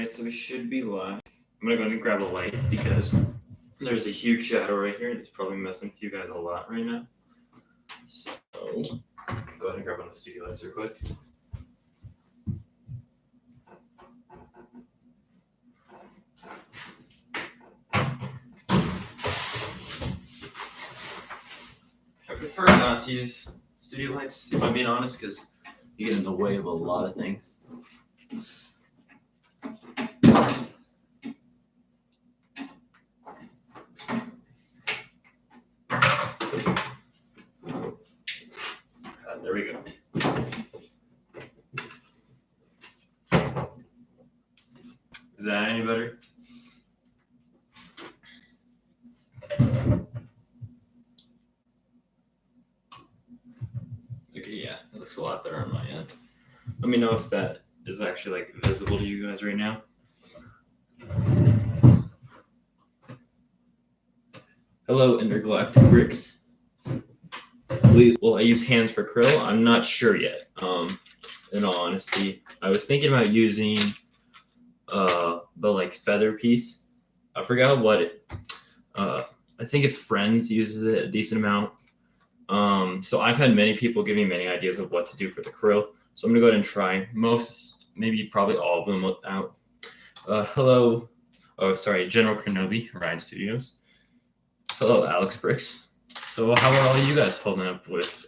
Alright, so we should be live. I'm gonna go ahead and grab a light because there's a huge shadow right here. It's probably messing with you guys a lot right now. So go ahead and grab one of the studio lights real quick. I prefer not to use studio lights, if I'm being honest, because you get in the way of a lot of things. There we go. Is that any better? Okay, yeah, it looks a lot better on my end. Let me know if that is actually like visible to you guys right now. Hello, intergalactic bricks. Will I use hands for krill? I'm not sure yet. In all honesty, I was thinking about using the like feather piece. I forgot what it. I think it's Friends uses it a decent amount. So I've had many people give me many ideas of what to do for the krill. So I'm gonna go ahead and try most, maybe probably all of them out. Hello. Oh, sorry, General Kenobi, Ryan Studios. Hello, Alex Bricks. So how are all you guys holding up with,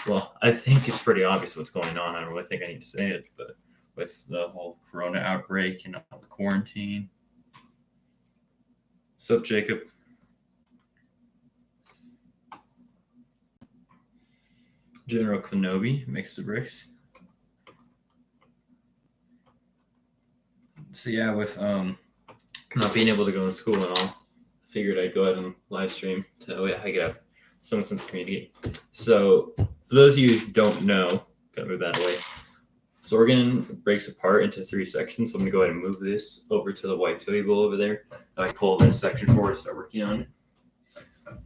well, I think it's pretty obvious what's going on. I don't really think I need to say it, but with the whole corona outbreak and the quarantine. What's up, Jacob? General Kenobi makes the bricks. So yeah, with not being able to go to school and all, I figured I'd go ahead and live stream so I could have some sense of community. So for those of you who don't know, gotta move that away. Sorgan breaks apart into 3 sections. So I'm gonna go ahead and move this over to the white table over there. I pull this section forward, start working on it.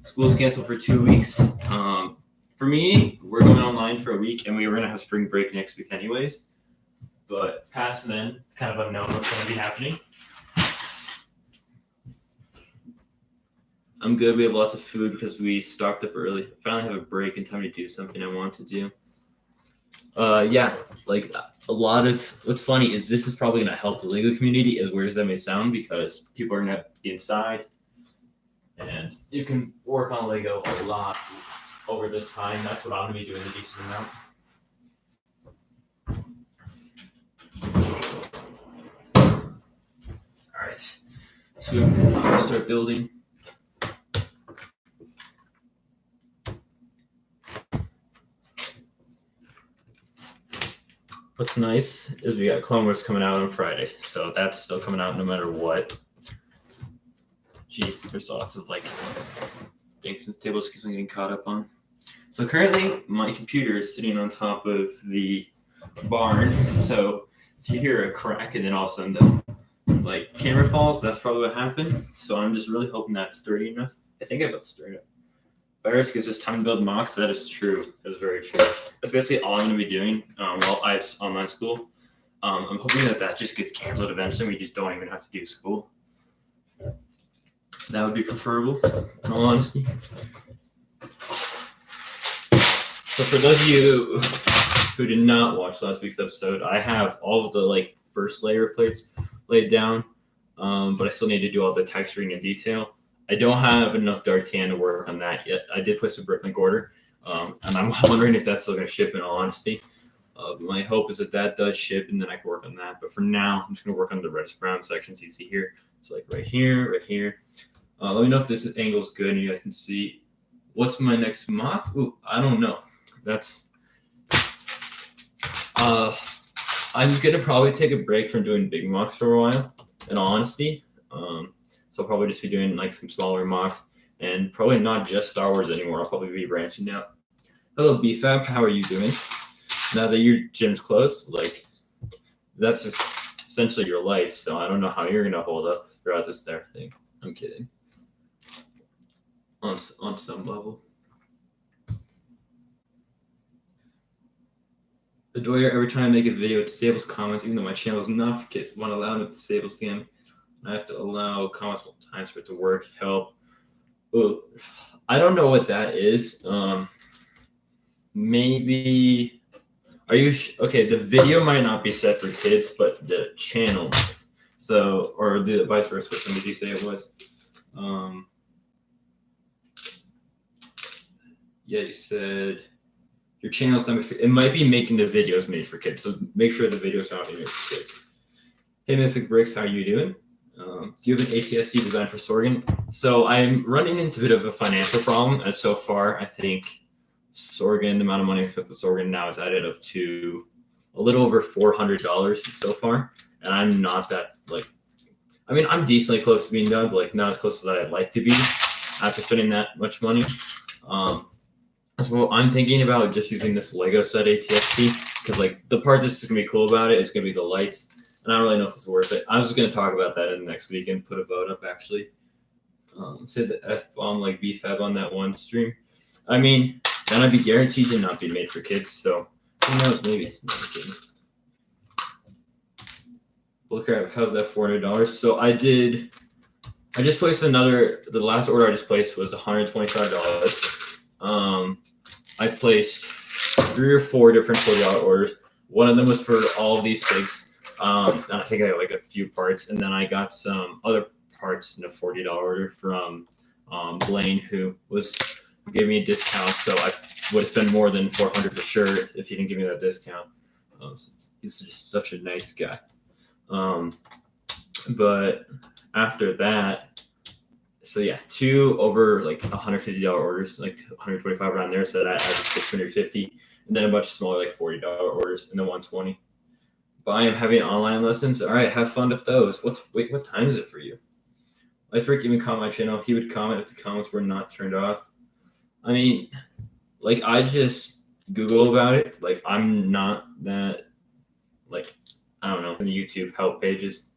School's canceled for 2 weeks. For me, we're going online for a week, and we were gonna have spring break next week anyways. But past then, it's kind of unknown what's gonna be happening. I'm good. We have lots of food because we stocked up early. Finally have a break and time to do something I want to do. Yeah, like a lot of what's funny is this is probably gonna help the Lego community, as weird as that may sound, because people are gonna be inside, and you can work on Lego a lot over this time. That's what I'm gonna be doing a decent amount. All right, so I'm gonna start building. What's nice is we got Clone Wars coming out on Friday, so that's still coming out no matter what. Jeez, there's lots of like things the tables keep getting caught up on. So currently, my computer is sitting on top of the barn, so if you hear a crack and then all of a sudden the like camera falls, that's probably what happened. So I'm just really hoping that's sturdy enough. I think I built sturdy enough. Virus gives us time to build mocks. That is true. That is very true. That's basically all I'm going to be doing while I have online school. I'm hoping that just gets canceled eventually. We just don't even have to do school. That would be preferable, in all honesty. So for those of you who did not watch last week's episode, I have all of the like first layer of plates laid down, but I still need to do all the texturing and detail. I don't have enough dark tan to work on that yet. I did place a Bricklink order, and I'm wondering if that's still going to ship, in all honesty. My hope is that does ship, and then I can work on that. But for now, I'm just going to work on the reddish brown sections you see here. So like right here. Let me know if this angle is good and you guys can see. What's my next mock? Ooh, I don't know. That's I'm going to probably take a break from doing big mocks for a while, in all honesty. So I'll probably just be doing like some smaller mocks and probably not just Star Wars anymore. I'll probably be branching out. Hello, BFAB. How are you doing? Now that your gym's closed, like that's just essentially your life. So I don't know how you're going to hold up throughout this entire thing. I'm kidding. On some level. Adoyer, every time I make a video, it disables comments, even though my channel is not for kids. When allowed, it disables them. I have to allow comments multiple times for it to work. Help. Ooh, I don't know what that is. Maybe. Are you okay? The video might not be set for kids, but the channel might. So, or the vice versa. Which one did you say it was? Yeah, you said your channel's not. It might be making the videos made for kids. So make sure the videos are not made for kids. Hey, Mythic Bricks, how are you doing? Do you have an ATSC designed for Sorgan? So I'm running into a bit of a financial problem, as so far I think Sorgan, the amount of money I spent with Sorgan now is added up to a little over $400 so far, and I'm not that I mean, I'm decently close to being done, but like not as close as I'd like to be after spending that much money. So I'm thinking about just using this Lego set ATSC because like the part that's gonna be cool about it is gonna be the lights. And I don't really know if it's worth it. I was just going to talk about that in the next week and put a vote up, actually. Say the F-bomb like BFAB on that one stream. I mean, then I'd be guaranteed to not be made for kids. So who knows? Maybe. Look at how's that $400. So I just placed the last order I just placed was $125. I placed 3 or 4 different $40 orders. One of them was for all of these figs. And I think I got like a few parts, and then I got some other parts in a $40 order from Blaine, who gave me a discount, so I would have spent more than $400 for sure if he didn't give me that discount. He's just such a nice guy. But after that, so yeah, 2 over like $150 orders, like 125 around there, so that I averaged $650, and then a bunch of smaller like $40 orders, and then 120. But I am having online lessons. All right, have fun with those. Wait, what time is it for you? Lifebreak even comment my channel. He would comment if the comments were not turned off. I mean, like I just Google about it. Like I'm not that I don't know, the YouTube help pages.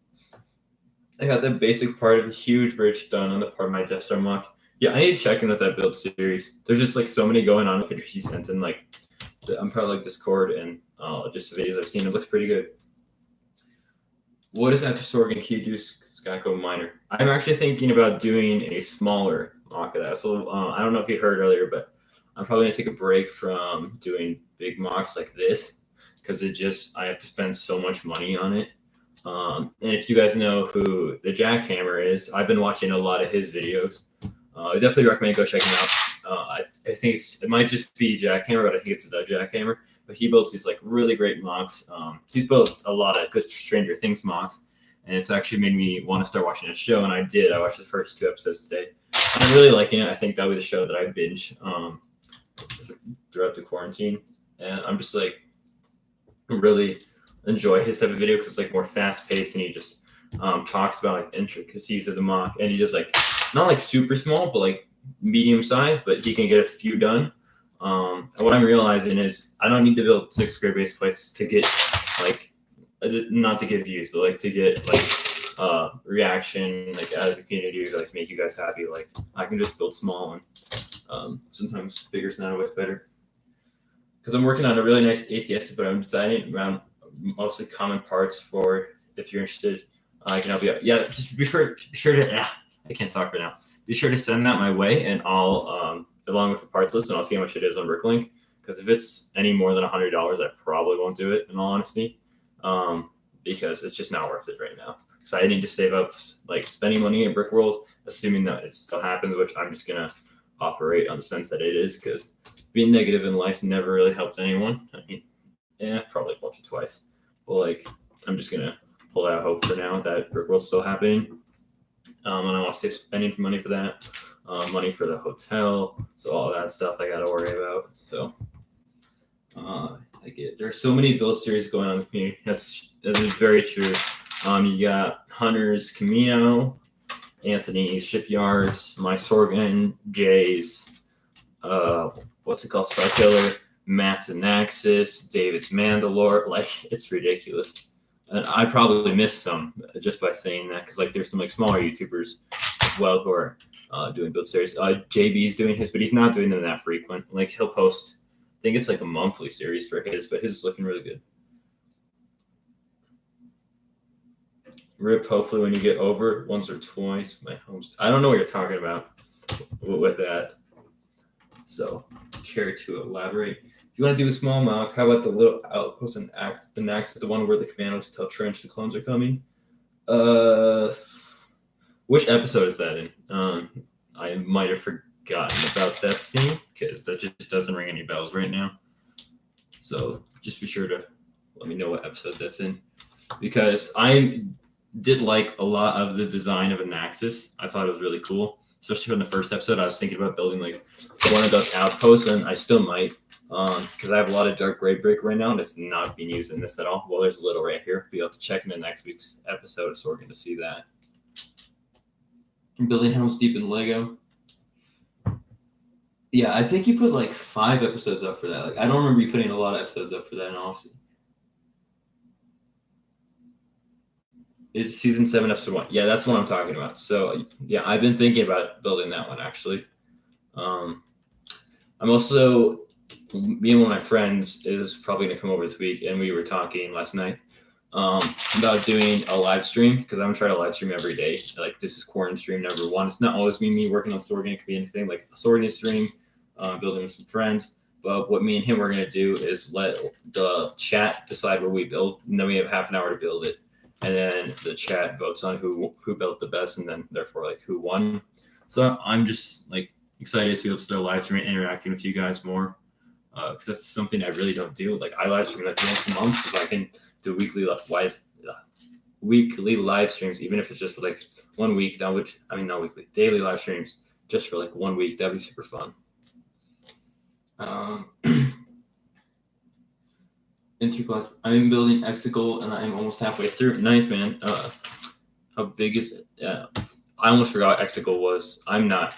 I got the basic part of the huge bridge done on the part of my desktop mock. Yeah, I need to check in with that build series. There's just like so many going on with pictures he sent in. Like I'm probably like Discord and just the videos I've seen. It looks pretty good. What is after Sorgan Key do Skako Minor? I'm actually thinking about doing a smaller mock of that. So I don't know if you heard earlier, but I'm probably gonna take a break from doing big mocks like this because I have to spend so much money on it. And if you guys know who the Jackhammer is, I've been watching a lot of his videos. I definitely recommend go check him out. I think it might just be Jackhammer, but I think it's the Jackhammer. But he builds these like really great mocks. He's built a lot of good Stranger Things mocks, and it's actually made me want to start watching a show. And I did. I watched the first 2 episodes today. I'm really liking it. I think that'll be the show that I binge throughout the quarantine, and I'm just like really enjoy his type of video because it's like more fast paced, and he just talks about like the intricacies of the mock, and he does like not like super small, but like medium size, but he can get a few done. And what I'm realizing is I don't need to build 6 grid based plates to get like not to get views, but like to get like reaction like as a community to like make you guys happy. Like I can just build small, and sometimes bigger's not always better. Because I'm working on a really nice ATS, but I'm designing around mostly common parts for if you're interested. I can help you out. Yeah, just be sure to I can't talk right now. Be sure to send that my way, and I'll along with the parts list, and I'll see how much it is on Bricklink. Because if it's any more than $100, I probably won't do it. In all honesty, because it's just not worth it right now. So I need to save up like spending money at Brick World, assuming that it still happens, which I'm just gonna operate on the sense that it is. Because being negative in life never really helped anyone. I mean, probably once or twice. But like, I'm just gonna hold out hope for now that Brick World's still happening. And I want to stay spending money for that. Money for the hotel, so all that stuff I got to worry about. So there's so many build series going on in the community. That is very true. You got Hunter's Camino, Anthony's Shipyards, my Sorgan, Jay's, what's it called, Star Killer, Matt's Anaxis, David's Mandalore. Like it's ridiculous, and I probably missed some just by saying that because like there's some like smaller YouTubers as well who are doing build series. JB's doing his, but he's not doing them that frequent. Like he'll post think it's like a monthly series for his, but his is looking really good. Rip, hopefully when you get over it once or twice. My homes. I don't know what you're talking about with that. So, care to elaborate? If you want to do a small mock, how about the little outpost and the Nax, the one where the commandos tell Trench the clones are coming? Which episode is that in? I might have forgotten about that scene because that just doesn't ring any bells right now. So just be sure to let me know what episode that's in, because I did like a lot of the design of a Naxxus. I thought it was really cool, especially from the first episode. I was thinking about building like one of those outposts, and I still might, because I have a lot of dark gray brick right now, and it's not being used in this at all. Well, there's a little right here. Be able to check in the next week's episode of Sorgan to see that. I'm building Helm's Deep in Lego. Yeah, I think you put like 5 episodes up for that. Like, I don't remember you putting a lot of episodes up for that in Odyssey. It's season 7, episode 1. Yeah, that's what I'm talking about. So yeah, I've been thinking about building that one actually. I'm also, me and one of my friends is probably gonna come over this week, and we were talking last night about doing a live stream, because I'm gonna try to live stream every day. Like, this is QuaranSTREAM number 1. It's not always me working on Sorgan. It could be anything, like a Sorgan stream, building with some friends. But what me and him are gonna do is let the chat decide what we build, and then we have half an hour to build it, and then the chat votes on who built the best, and then therefore like who won. So I'm just like excited to be able to start live streaming, interacting with you guys more, because that's something I really don't do. Like, I live stream like once a month. If I can do weekly live streams, even if it's just for like 1 week, that would, I mean, not weekly, daily live streams just for like 1 week, that'd be super fun. Interclock. I'm building Exicle, and I'm almost halfway through. Nice, man. How big is it? Yeah, I almost forgot what Exicle was. I'm not.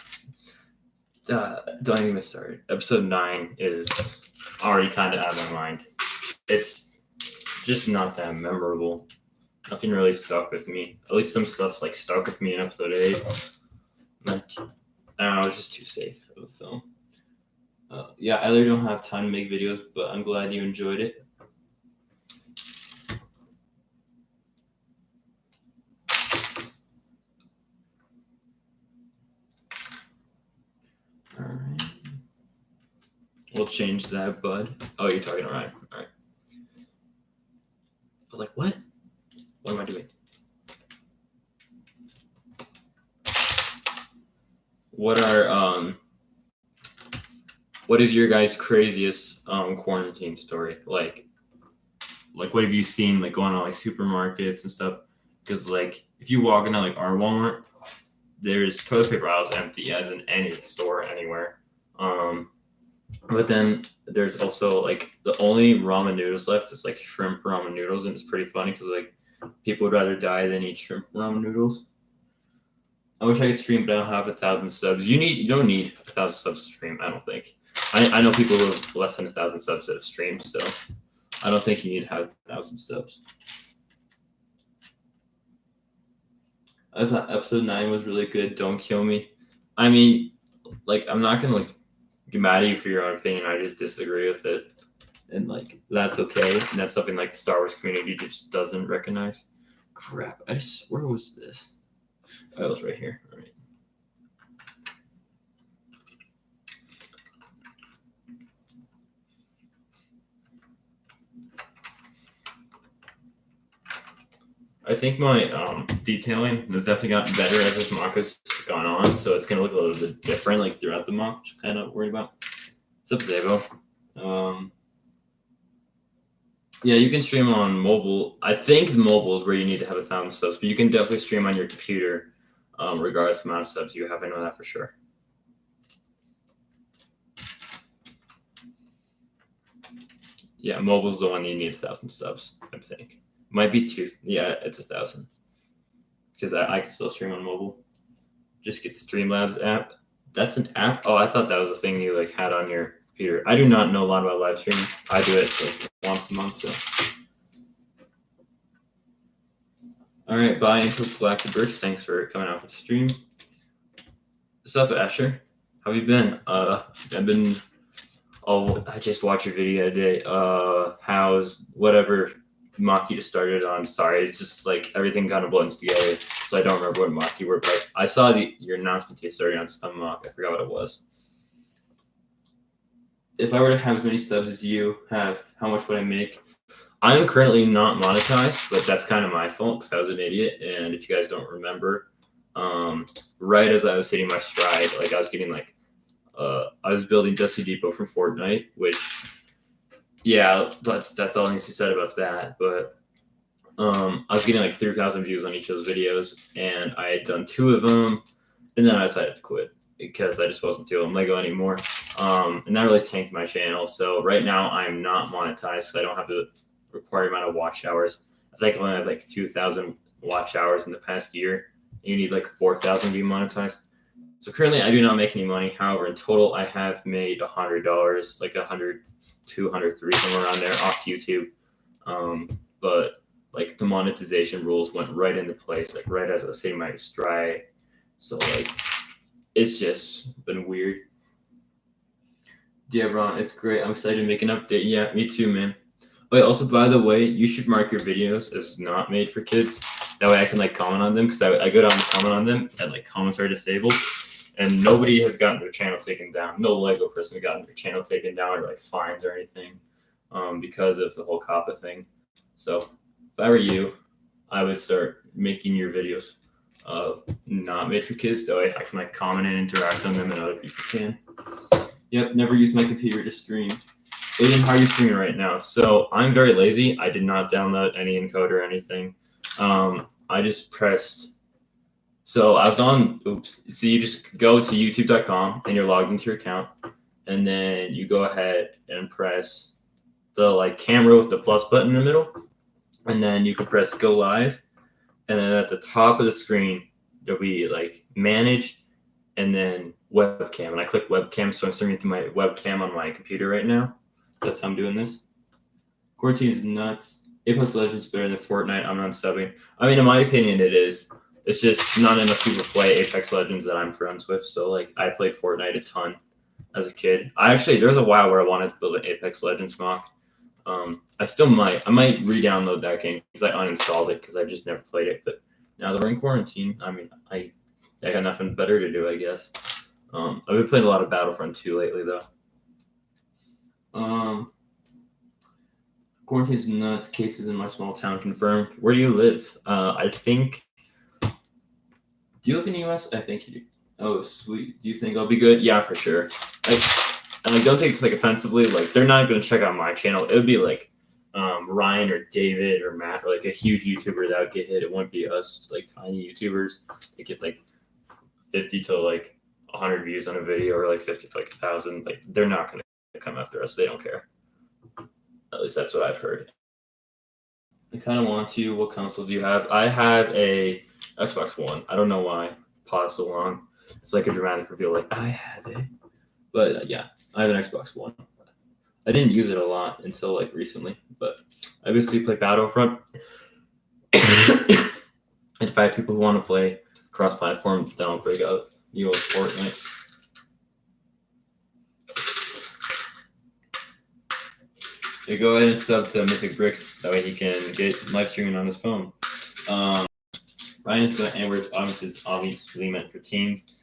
Don't even get started. Episode 9 is already kind of out of my mind. It's just not that memorable. Nothing really stuck with me. At least some stuff's like stuck with me in episode 8. Like, I don't know, it's just too safe of a film. Yeah, I really don't have time to make videos, but I'm glad you enjoyed it. All right. We'll change that, bud. Oh, you're talking to Ryan. All right. I was like, what? What am I doing? What is your guys' craziest quarantine story? Like what have you seen like going on like supermarkets and stuff? Because like if you walk into like our Walmart, there's toilet paper aisles empty as in any store anywhere. But then there's also like the only ramen noodles left is like shrimp ramen noodles, and it's pretty funny because like people would rather die than eat shrimp ramen noodles. I wish I could stream, but I don't have 1,000 subs. You don't need 1,000 subs to stream, I don't think. I know people who have less than 1,000 subs that have streamed, so I don't think you need to have 1,000 subs. I thought episode 9 was really good. Don't kill me. I mean, like, I'm not gonna like get mad at you for your own opinion. I just disagree with it, and like that's okay. And that's something like the Star Wars community just doesn't recognize. Crap! Where was this? Oh, it was right here. All right. I think my detailing has definitely gotten better as this mock has gone on, so it's gonna look a little bit different like throughout the mock, which I'm kind of worried about. What's up, Zabo? Yeah, you can stream on mobile. I think the mobile is where you need to have 1,000 subs, but you can definitely stream on your computer, regardless of the amount of subs you have. I know that for sure. Yeah, mobile's the one you need 1,000 subs, I think. Might be 2. Yeah, it's 1,000. Because I can still stream on mobile. Just get the Streamlabs app. That's an app? Oh, I thought that was a thing you like had on your computer. I do not know a lot about live streaming. I do it like once a month, so. All right, bye, Galactic Bricks. Thanks for coming out for the stream. What's up, Asher? How have you been? I've been oh, I just watched your video today. How's whatever Mach you just started on? Sorry, it's just like everything kind of blends together, so I don't remember what Mach you were. But I saw your announcement you started on some Mach. I forgot what it was. If I were to have as many subs as you have, how much would I make? I'm currently not monetized, but that's kind of my fault because I was an idiot. And if you guys don't remember, right as I was hitting my stride, like I was getting like, I was building Dusty Depot from Fortnite, which, yeah, that's all needs to be said about that. But I was getting like 3,000 views on each of those videos, and I had done 2 of them, and then I decided to quit because I just wasn't feeling Lego anymore. And that really tanked my channel. So right now I'm not monetized because I don't have the required amount of watch hours. I think I only have like 2,000 watch hours in the past year. You need like 4,000 to be monetized. So currently I do not make any money. However, in total I have made $100, like 100, 200, 3, somewhere around there off YouTube. But like the monetization rules went right into place, like right as I was hitting my stride. So like it's just been weird. Yeah, Ron, it's great. I'm excited to make an update. Yeah, me too, man. Wait, also, by the way, you should mark your videos as not made for kids. That way I can like comment on them because I go down and comment on them and like comments are disabled. And nobody has gotten their channel taken down. No Lego person has gotten their channel taken down or like fines or anything because of the whole COPPA thing. So if I were you, I would start making your videos not made for kids. That way I can like comment and interact on them and other people can. Yep, never use my computer to stream. Aiden, how are you streaming right now? So I'm very lazy. I did not download any encoder or anything. I just pressed. So I was on. Oops. So you just go to youtube.com and you're logged into your account, and then you go ahead and press the like camera with the plus button in the middle, and then you can press go live, and then at the top of the screen there'll be like manage, and then webcam, and I click webcam, so I'm streaming through my webcam on my computer right now. That's how I'm doing this. Quarantine is nuts. Apex Legends better than Fortnite. I'm not subbing. I mean, in my opinion, it is. It's just not enough people play Apex Legends that I'm friends with. So, like, I played Fortnite a ton as a kid. There was a while where I wanted to build an Apex Legends mock. I still might. I might re-download that game because I uninstalled it because I just never played it. But now that we're in quarantine, I mean, I got nothing better to do, I guess. I've been playing a lot of Battlefront 2 lately, though. Quarantine's nuts. Cases in my small town confirmed. Where do you live? I think. Do you live in the U.S.? I think you do. Oh, sweet. Do you think I'll be good? Yeah, for sure. And don't take this like offensively. Like they're not going to check out my channel. It would be like Ryan or David or Matt or like a huge YouTuber that would get hit. It wouldn't be us, just like tiny YouTubers. They get like 50 to like 100 views on a video or like 50 to like 1,000. Like they're not going to come after us. They don't care. At least that's what I've heard. I kind of want to. What console do you have? I have a Xbox One. I don't know why. Pause so long. It's like a dramatic reveal. Like I have it, but yeah, I have an Xbox One. I didn't use it a lot until like recently, but I basically play Battlefront. In fact, people who want to play cross-platform don't break out the old Fortnite. Yeah, go ahead and sub to Mythic Bricks. That way he can get live streaming on his phone. Ryan is going to Amber's obviously meant for teens.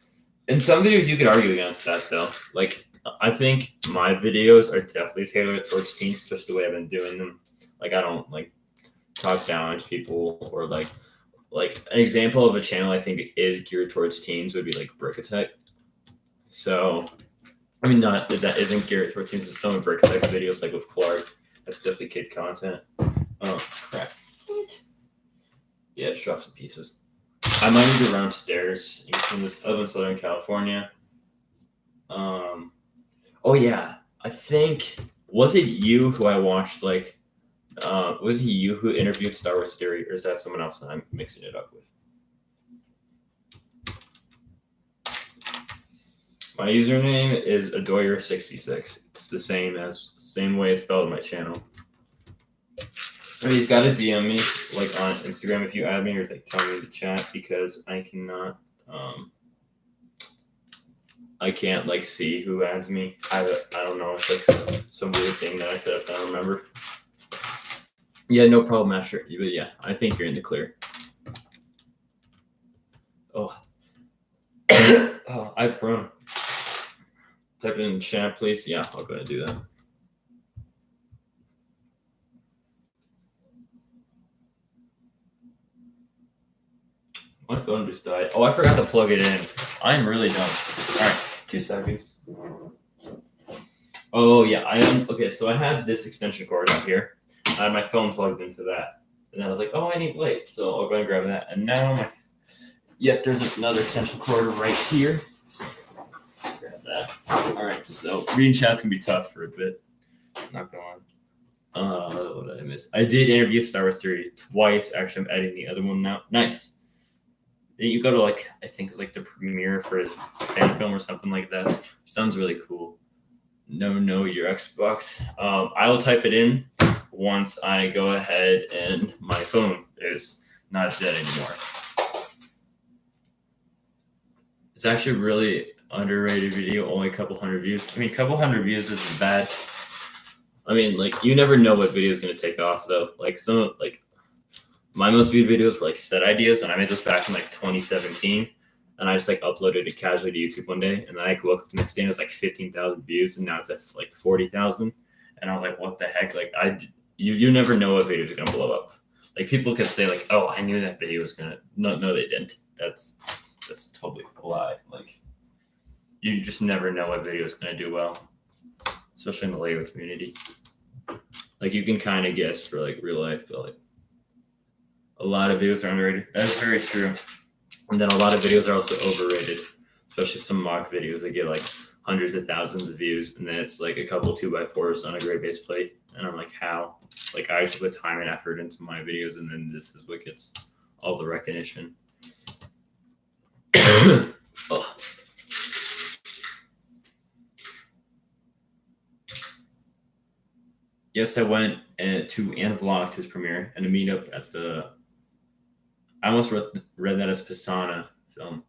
In some videos, you could argue against that, though. Like, I think my videos are definitely tailored towards teens, just the way I've been doing them. Like, I don't, like, talk down to people or, like an example of a channel I think is geared towards teens would be, like, Brick Attack. So, I mean, not that that isn't geared towards teens. There's some of Brick Attack's videos, like with Clark. That's definitely kid content. Oh, crap. Yeah, just drop some pieces. I might need to run upstairs. I live in Southern California. Oh yeah, I think was it you who I watched? Like, was it you who interviewed Star Wars Theory, or is that someone else that I'm mixing it up with? My username is Adoyer66. It's the same way it's spelled on my channel. Or you've got to DM me, like on Instagram if you add me, or like tell me to chat because I cannot. I can't like see who adds me. I don't know. It's like some weird thing that I set up. I don't remember. Yeah, no problem, Master. But yeah, I think you're in the clear. Oh, oh, I have Corona. Type in chat, please. Yeah, I'll go ahead and do that. My phone just died. Oh, I forgot to plug it in. I'm really dumb. All right, 2 seconds. Oh yeah, I am. Okay, so I had this extension cord out here. I had my phone plugged into that, and I was like, oh, I need light, so I'll go and grab that. And now yep, there's another extension cord right here. Let's grab that. All right, so reading chat's gonna be tough for a bit. Not going on. What did I miss? I did interview Star Wars Theory twice. Actually, I'm editing the other one now. Nice. You go to like, I think it was like the premiere for his fan film or something like that. Sounds really cool. No, your Xbox. I will type it in once I go ahead and my phone is not dead anymore. It's actually really underrated video, only a couple hundred views. I mean, a couple hundred views isn't bad. I mean, like, you never know what video is going to take off, though. Like, my most viewed videos were, like, set ideas, and I made those back in, like, 2017. And I just, like, uploaded it casually to YouTube one day. And then I woke up the next day and it was, like, 15,000 views. And now it's at, like, 40,000. And I was like, what the heck? Like, you never know what video is going to blow up. Like, people can say, like, oh, I knew that video was going to. No, they didn't. That's totally a lie. Like, you just never know what video is going to do well, especially in the Lego community. Like, you can kind of guess for, like, real life, but, like, a lot of videos are underrated. That's very true. And then a lot of videos are also overrated, especially some mock videos that get, like, hundreds of thousands of views, and then it's, like, a couple 2x4s on a gray base plate. And I'm like, how? Like, I actually put time and effort into my videos, and then this is what gets all the recognition. Oh. Yes, I went to and vlogged his premiere and a meetup at the. I almost read that as Pisana film.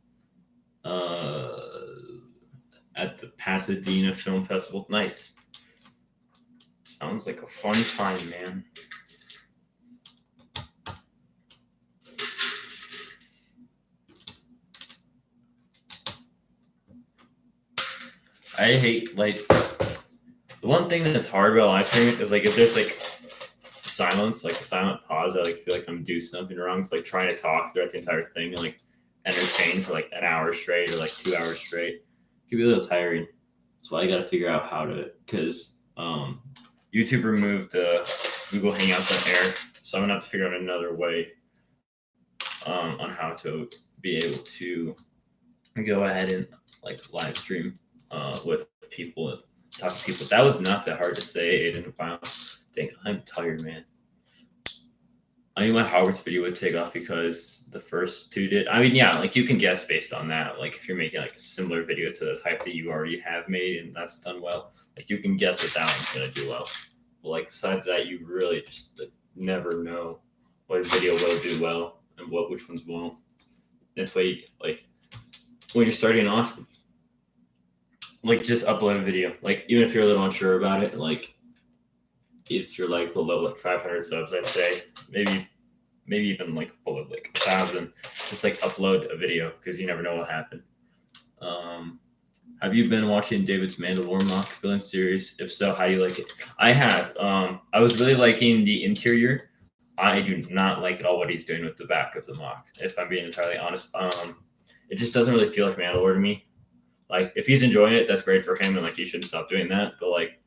At the Pasadena Film Festival. Nice. Sounds like a fun time, man. I hate, like, the one thing that's hard about live streaming is, like, if there's, like, silence, like a silent pause, I, like, feel like I'm doing something wrong. It's like trying to talk throughout the entire thing and, like, entertain for, like, an hour straight or, like, 2 hours straight. It could be a little tiring. That's why I got to figure out how to, because YouTube removed the Google Hangouts on air, so I'm going to have to figure out another way on how to be able to go ahead and, like, live stream with people, talk to people. That was not that hard to say, Aiden. Wow. Think I'm tired, man. I knew my Hogwarts video would take off because the first two did. I mean, yeah, like, you can guess based on that. Like, if you're making, like, a similar video to the type that you already have made and that's done well, like, you can guess that one's gonna do well. But, like, besides that, you really just, like, never know what video will do well and which ones won't. That's why you, like, when you're starting off, like, just upload a video. Like, even if you're a little unsure about it, like, if you're, like, below, like, 500 subs, I'd say maybe even, like, below, like, 1,000, just, like, upload a video because you never know what happened. Have you been watching David's Mandalorian mock building series? If so, how do you like it? I have. I was really liking the interior. I do not like at all what he's doing with the back of the mock, if I'm being entirely honest. It just doesn't really feel like Mandalore to me. Like, if he's enjoying it, that's great for him, and, like, he shouldn't stop doing that. But, like,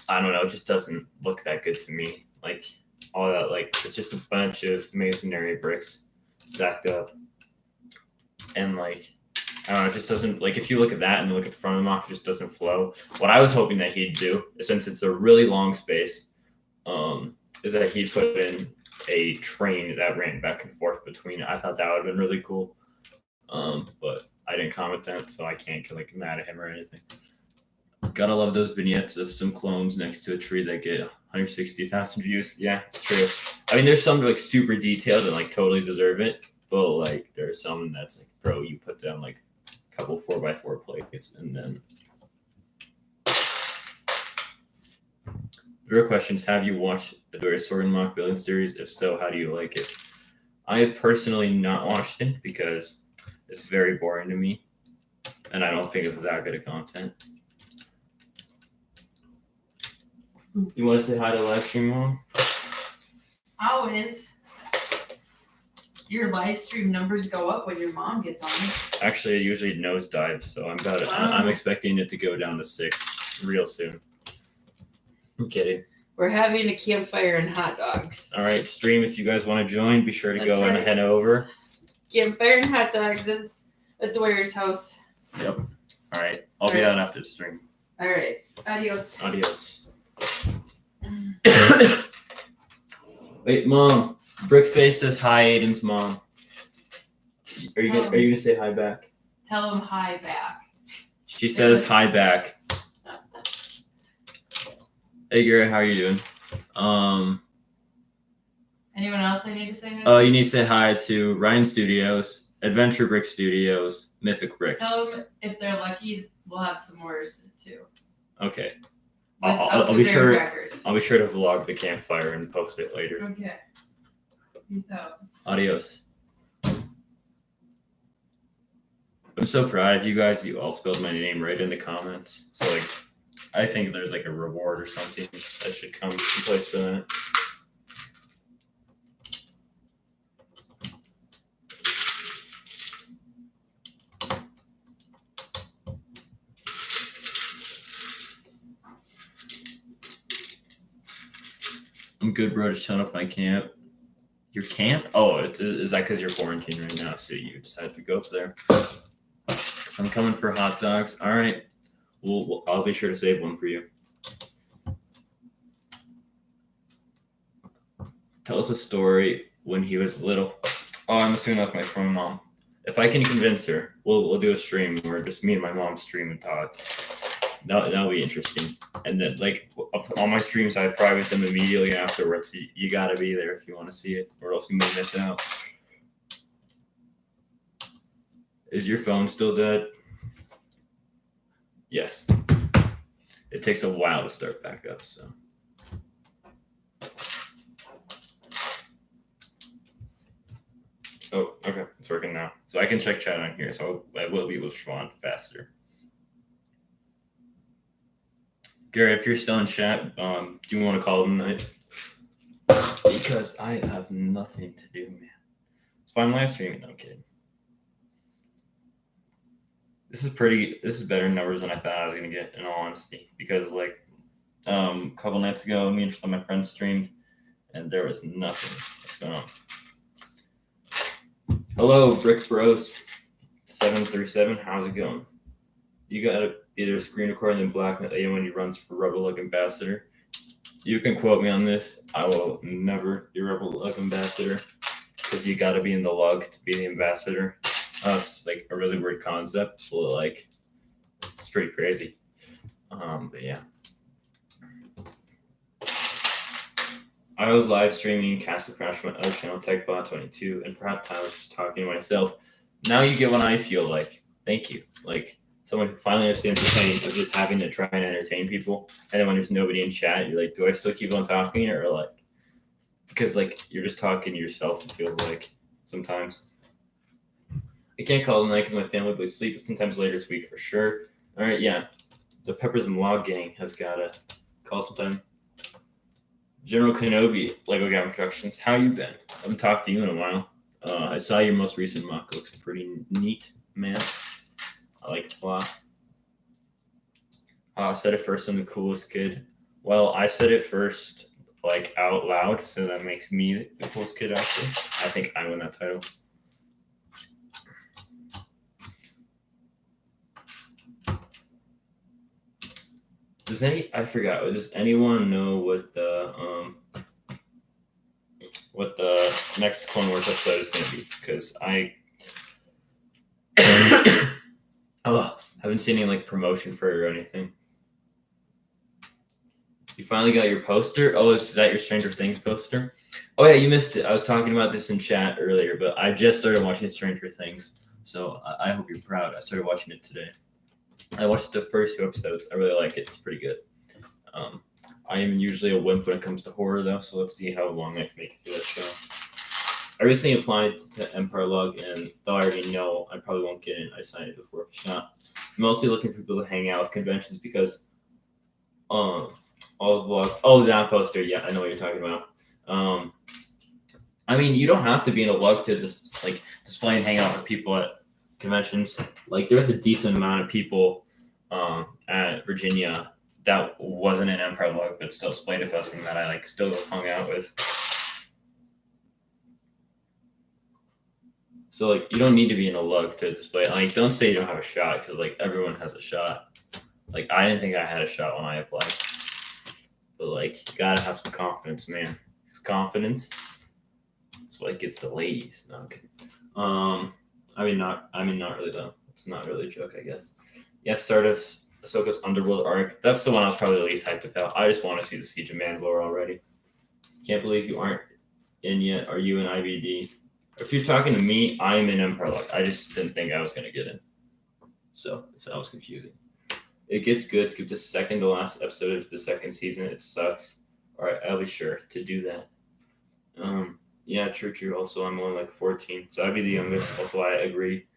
I don't know, it just doesn't look that good to me. Like, all that, like, it's just a bunch of masonry bricks stacked up. And, like, I don't know, it just doesn't, like, if you look at that and look at the front of the mock, it just doesn't flow. What I was hoping that he'd do, since it's a really long space, is that he'd put in a train that ran back and forth between it. I thought that would have been really cool. But I didn't comment that, so I can't get, like, mad at him or anything. Gotta love those vignettes of some clones next to a tree that get 160,000 views. Yeah, it's true. I mean, there's some, like, super detailed and, like, totally deserve it, but, like, there's some that's like, bro, you put down, like, a couple 4x4 plates, and then the real question is: have you watched the Sorgan mock building series? If so, how do you like it? I have personally not watched it because it's very boring to me, and I don't think it's that good of content. You want to say hi to live stream, Mom? Always. Your live stream numbers go up when your mom gets on. Actually, it usually nosedives, so I'm expecting it to go down to 6 real soon. I'm kidding. We're having a campfire and hot dogs. All right, stream. If you guys want to join, be sure to go and head over. Campfire and hot dogs at the Warriors' house. Yep. All right. I'll be on after the stream. All right. Adios. Adios. Wait, Mom. Brickface says hi, Aiden's mom. Are you gonna say hi back? Tell him hi back. She says hi back. Hey Garrett, how are you doing? Anyone else I need to say hi to? You need to say hi to Ryan Studios, Adventure Brick Studios, Mythic Bricks. Tell them if they're lucky, we'll have some more too. Okay. I'll be sure. I'll be sure to vlog the campfire and post it later. Okay. Peace out. Adios. I'm so proud of you guys. You all spelled my name right in the comments. So I think there's a reward or something that should come in place for that. I'm good, bro. Just showing up my camp. Your camp? Oh, is that because you're quarantined right now? So you decided to go up there? Because I'm coming for hot dogs. All right. I'll be sure to save one for you. Tell us a story when he was little. Oh, I'm assuming that's my phone mom. If I can convince her, we'll do a stream where just me and my mom stream and talk. That'll be interesting. And then, all my streams, I private them immediately afterwards. You gotta be there if you want to see it, or else you may miss out. Is your phone still dead? Yes. It takes a while to start back up, so. Oh, okay. It's working now. So I can check chat on here, so I will be able to respond faster. Gary, if you're still in chat, do you want to call tonight? Because I have nothing to do, man. It's fine live streaming. No, I'm kidding. This is better numbers than I thought I was gonna get, in all honesty. Because a couple nights ago, me and some of my friends streamed, and there was nothing. What's going on? Hello, Brick Bros 737. How's it going? You got either screen recording and blackmail Aiden when he runs for Rebel Luck Ambassador. You can quote me on this. I will never be Rebel Luck Ambassador because you got to be in the lug to be the ambassador. It's a really weird concept. But it's pretty crazy. But yeah. I was live streaming Castle Crash on my other channel, TechBot22, and for half the time I was just talking to myself. Now you get what I feel like. Thank you. Someone who finally understands the pain of just having to try and entertain people. And then when there's nobody in chat, you're like, do I still keep on talking? Or because you're just talking to yourself, it feels like sometimes. I can't call tonight because my family will sleep, but sometimes later this week for sure. All right, yeah. The Peppers and Log Gang has got to call sometime. General Kenobi, Lego Game Productions. How you been? I haven't talked to you in a while. I saw your most recent mock. Looks pretty neat, man. I like it a lot. I said it first. I'm the coolest kid. Well, I said it first, out loud, so that makes me the coolest kid, actually. I think I win that title. Does anyone know what the next Clone Wars episode is going to be? Because I haven't seen any promotion for it or anything. You finally got your poster? Oh, is that your Stranger Things poster? Oh yeah, you missed it. I was talking about this in chat earlier, but I just started watching Stranger Things. So I hope you're proud. I started watching it today. I watched the first 2 episodes. I really like it. It's pretty good. I am usually a wimp when it comes to horror, though, so let's see how long I can make it through that show. I recently applied to Empire Lug, and though I already know I probably won't get in, I signed it before for shot. I'm mostly looking for people to hang out with conventions because all the vlogs. Oh, that poster. Yeah, I know what you're talking about. I mean, you don't have to be in a lug to just like display and hang out with people at conventions. Like, there's a decent amount of people at Virginia that wasn't an Empire Lug, but still displayed with us, and that I like still hung out with. So like, you don't need to be in a lug to display. Like, don't say you don't have a shot because like everyone has a shot. Like, I didn't think I had a shot when I applied, but like, you gotta have some confidence, man. Because confidence is what gets the ladies. No, I'm kidding. I mean, not really though. It's not really a joke, I guess. Yeah, start of Ahsoka's Underworld arc. That's the one I was probably the least hyped about. I just want to see the Siege of Mandalore already. Can't believe you aren't in yet. Are you in IBD? If you're talking to me, I'm in Empire Lug. I just didn't think I was gonna get in, so that was confusing. It gets good. Skip the second to last episode of the second season. It sucks. All right, I'll be sure to do that. Yeah, true. Also, I'm only like 14, so I'd be the youngest. Also, I agree.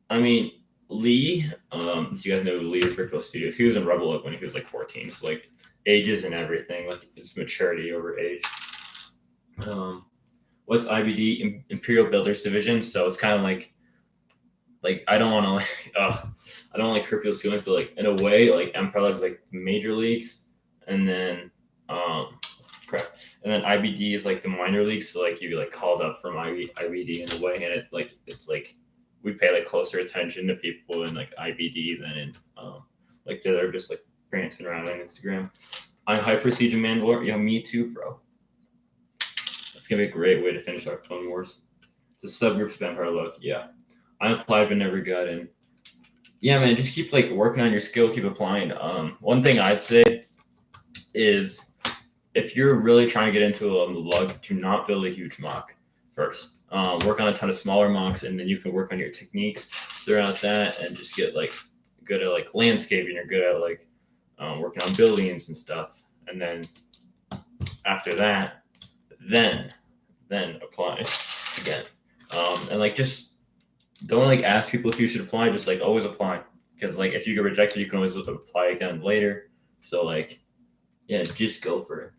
I mean, Lee. So you guys know Lee is Brickville Studios. He was in Rebel Oak when he was like 14. So like ages and everything, like it's maturity over age. What's IBD? Imperial Builders Division. So it's kind of like I don't want to I don't like hurt people's feelings, but like in a way, like Empire Lug's like major leagues, and then and then IBD is like the minor leagues. So like you like called up from IBD in a way, and it's like we pay like closer attention to people in like IBD than in like they're just like prancing around on Instagram. I'm hyped for Siege of Mandalore. Yeah, me too, bro. It's gonna be a great way to finish our Clone Wars. It's a subgroup of Empire Lug. Yeah. I applied but never got in. Yeah, man, just keep like working on your skill, keep applying. One thing I'd say is if you're really trying to get into a lug, do not build a huge mock first. Work on a ton of smaller mocks, and then you can work on your techniques throughout that, and just get like good at like landscaping or good at like working on buildings and stuff. And then after that, then apply again. And like just don't like ask people if you should apply, just like always apply, because like if you get rejected you can always apply again later. So like, yeah, just go for it.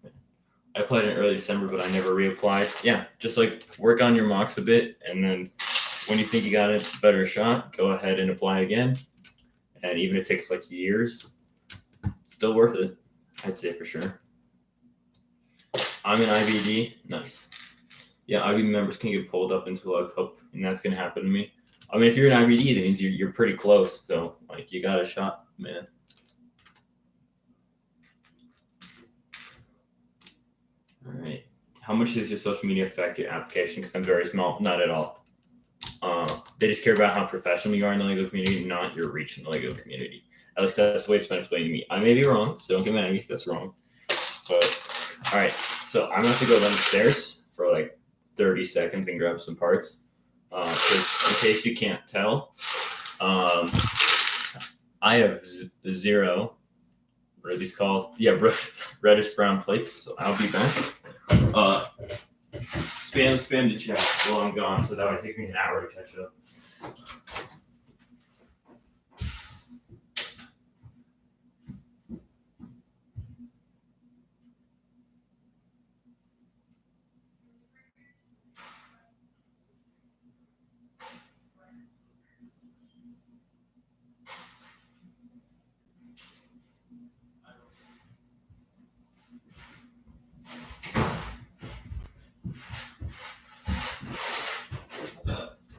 I applied in early December but I never reapplied. Yeah, just like work on your mocks a bit, and then when you think you got a better shot, go ahead and apply again. And even if it takes like years, still worth it, I'd say for sure. I'm in IBD. Nice. Yeah, IBD members can get pulled up into Lug Cup, and that's gonna happen to me. I mean, if you're in IBD, that means you're pretty close. So, like, you got a shot, man. All right. How much does your social media affect your application? Because I'm very small. Not at all. They just care about how professional you are in the LEGO community, not your reach in the LEGO community. At least that's the way it's been explained to me. I may be wrong, so don't get mad at me if that's wrong. But, all right. So, I'm going to have to go downstairs for like 30 seconds and grab some parts. Because in case you can't tell, I have 0, what are these called? Yeah, reddish brown plates. So I'll be back. Spam the chat while I'm gone, so that would take me an hour to catch up.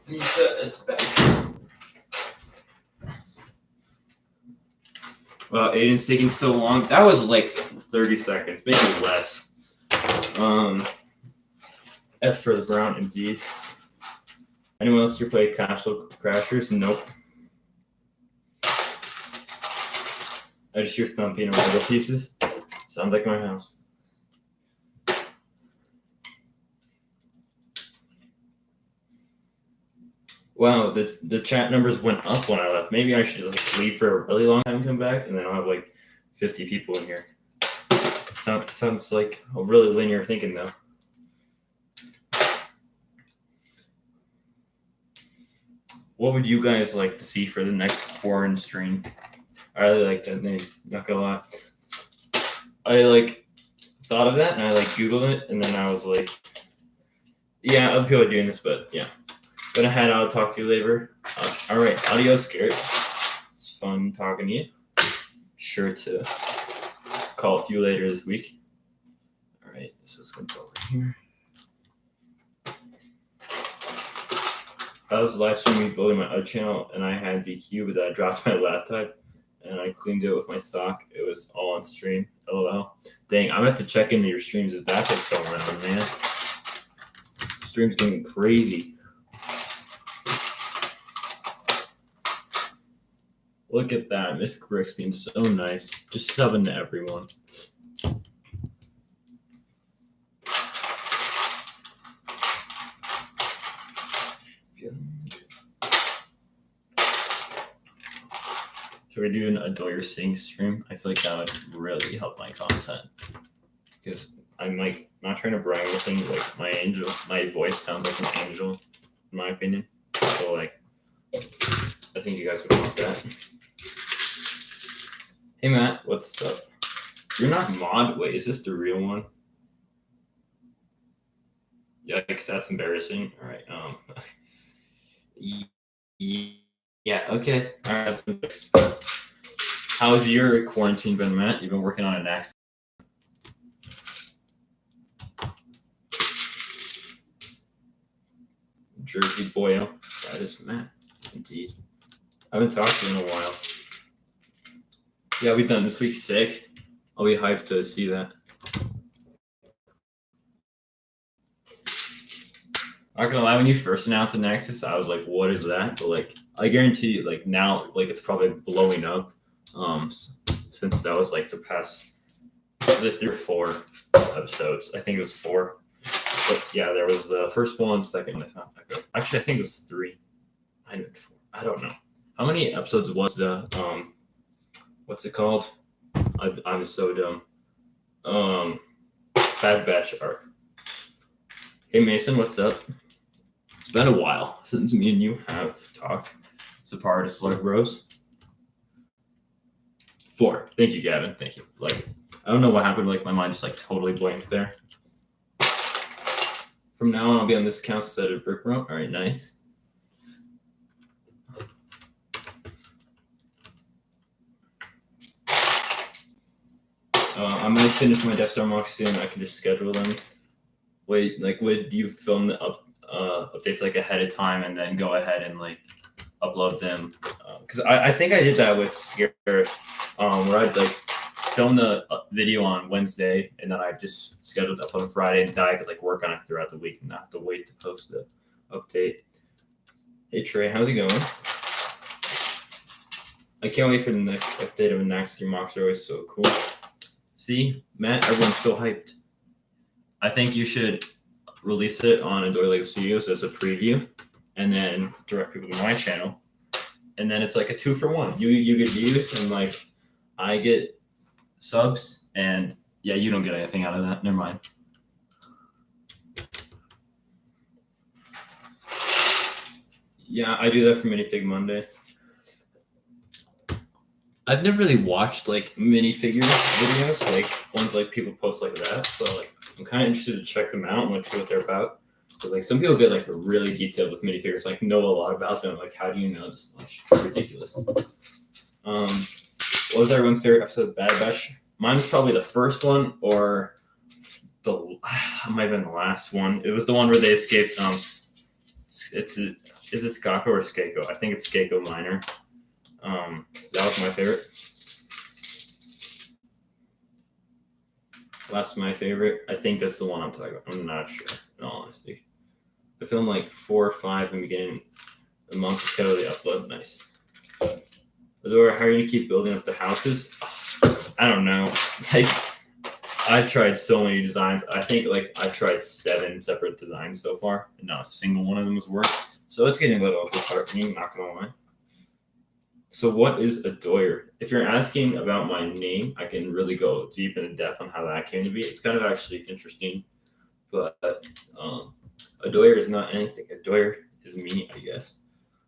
Nisa is back. Wow, Aiden's taking so long. That was like 30 seconds, maybe less. F for the brown, indeed. Anyone else here play Castle Crashers? Nope. I just hear thumping of Lego pieces. Sounds like my house. Wow, the chat numbers went up when I left. Maybe I should like leave for a really long time and come back, and then I'll have like 50 people in here. Sounds like a really linear thinking though. What would you guys like to see for the next QuaranSTREAM? I really like that name. Not gonna lie. I like thought of that and I like Googled it, and then I was like, yeah, other people are doing this, but yeah. Gonna head out. Talk to you later. All right, adios, Garrett. It's fun talking to you. Sure to call with you later this week. All right, this is gonna go over here. I was live streaming building my other channel, and I had DQ, but then I dropped my laptop, and I cleaned it with my sock. It was all on stream. LOL. Dang, I'm gonna have to check into your streams if that's what's going on, man. Stream's getting crazy. Look at that, Miss Bricks being so nice. Just subbing to everyone. Should we do an Adore Your Sing stream? I feel like that would really help my content. Because I'm like not trying to brag or things like my voice sounds like an angel, in my opinion. So like I think you guys would want that. Hey Matt, what's up? You're not mod. Wait, is this the real one? Yikes, that's embarrassing. All right. Yeah. Okay. All right. How's your quarantine been, Matt? You've been working on it next. Jersey boyo. That is Matt. Indeed. I haven't talked to you in a while. Yeah, we've done this week sick. I'll be hyped to see that. Not gonna lie, when you first announced the Nexus, I was like, "What is that?" But like, I guarantee you, like now, like it's probably blowing up. Since that was like the past, the 3 or 4 episodes. I think it was 4. But yeah, there was the first one, second one. Actually, I think it was 3. I don't know. How many episodes was the what's it called? I'm so dumb. Bad Batch arc. Hey Mason, what's up? It's been a while since me and you have talked. So part of Slug Bros. 4. Thank you, Gavin. Thank you. Like I don't know what happened. Like my mind just like totally blanked there. From now on, I'll be on this account instead of Brick Room. All right, nice. I might finish my Death Star mocks soon. I can just schedule them. Wait, like, would you film the updates like ahead of time and then go ahead and like upload them? Because I think I did that with Scare, where I'd like film the video on Wednesday and then I just scheduled it up on Friday, and then I could like work on it throughout the week and not have to wait to post the update. Hey Trey, how's it going? I can't wait for the next update of the next. Your mocks are always so cool. See, Matt, everyone's so hyped. I think you should release it on Adore Lego Studios as a preview, and then direct people to my channel, and then it's like a 2-for-1. You get views, and like I get subs, and yeah, you don't get anything out of that. Never mind. Yeah, I do that for Minifig Monday. I've never really watched like minifigure videos, like ones like people post like that. So like I'm kind of interested to check them out and like see what they're about. Because like some people get like really detailed with minifigures, like know a lot about them. Like how do you know this much? It's ridiculous. What was everyone's favorite episode of Bad Batch? Mine was probably the first one, or it might have been the last one. It was the one where they escaped. Is it Skako or Skako? I think it's Skako Minor. That was my favorite. Last my favorite. I think that's the one I'm talking about. I'm not sure, in all honesty. I filmed like 4 or 5 in the beginning of the month to totally upload. Nice. Adora, how are you gonna keep building up the houses? I don't know. Like I've tried so many designs. I think like I've tried 7 separate designs so far, and not a single one of them has worked. So it's getting a little disheartening, not gonna lie. So what is a doyer? If you're asking about my name, I can really go deep into depth on how that came to be. It's kind of actually interesting, but a doyer is not anything. A doyer is me, I guess.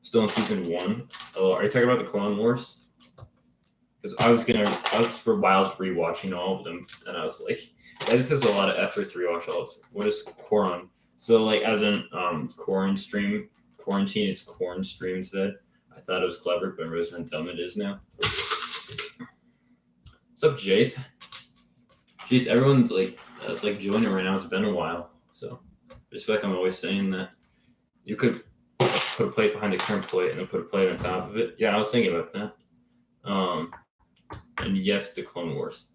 Still in season 1. Oh, are you talking about the Clone Wars? Because I was for a while rewatching all of them, and I was like, yeah, this is a lot of effort to rewatch all this. What is Quoran? So like as in QuaranSTREAM, quarantine, it's QuaranSTREAM instead. I thought it was clever, but I realized how dumb it is now. What's up, Jace? Jace, everyone's like, it's like joining right now. It's been a while, so I just feel like I'm always saying that. You could put a plate behind the current plate and then put a plate on top of it. Yeah, I was thinking about that. And yes, the Clone Wars.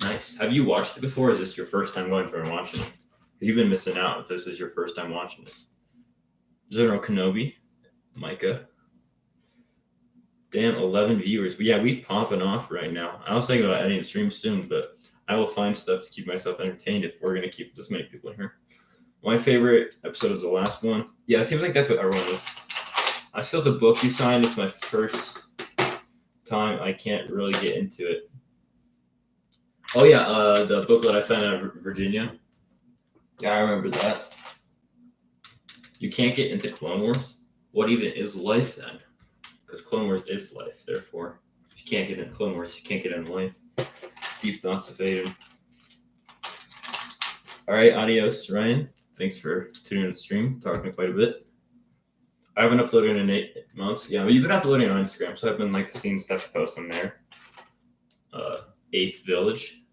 Nice. Have you watched it before? Or is this your first time going through and watching it? Because you've been missing out if this is your first time watching it. Zero Kenobi, Micah. Damn, 11 viewers. But yeah, we popping off right now. I was thinking about ending the stream soon, but I will find stuff to keep myself entertained if we're going to keep this many people in here. My favorite episode is the last one. Yeah, it seems like that's what everyone is. I still have the book you signed. It's my first time. I can't really get into it. Oh yeah, the booklet I signed out of Virginia. Yeah, I remember that. You can't get into Clone Wars? What even is life then? Because Clone Wars is life, therefore. If you can't get into Clone Wars, you can't get into life. Deep thoughts of Aiden. Alright, adios, Ryan. Thanks for tuning in the stream, talking quite a bit. I haven't uploaded in 8 months. Yeah, but you've been uploading on Instagram, so I've been like seeing stuff to post on there. 8th Village.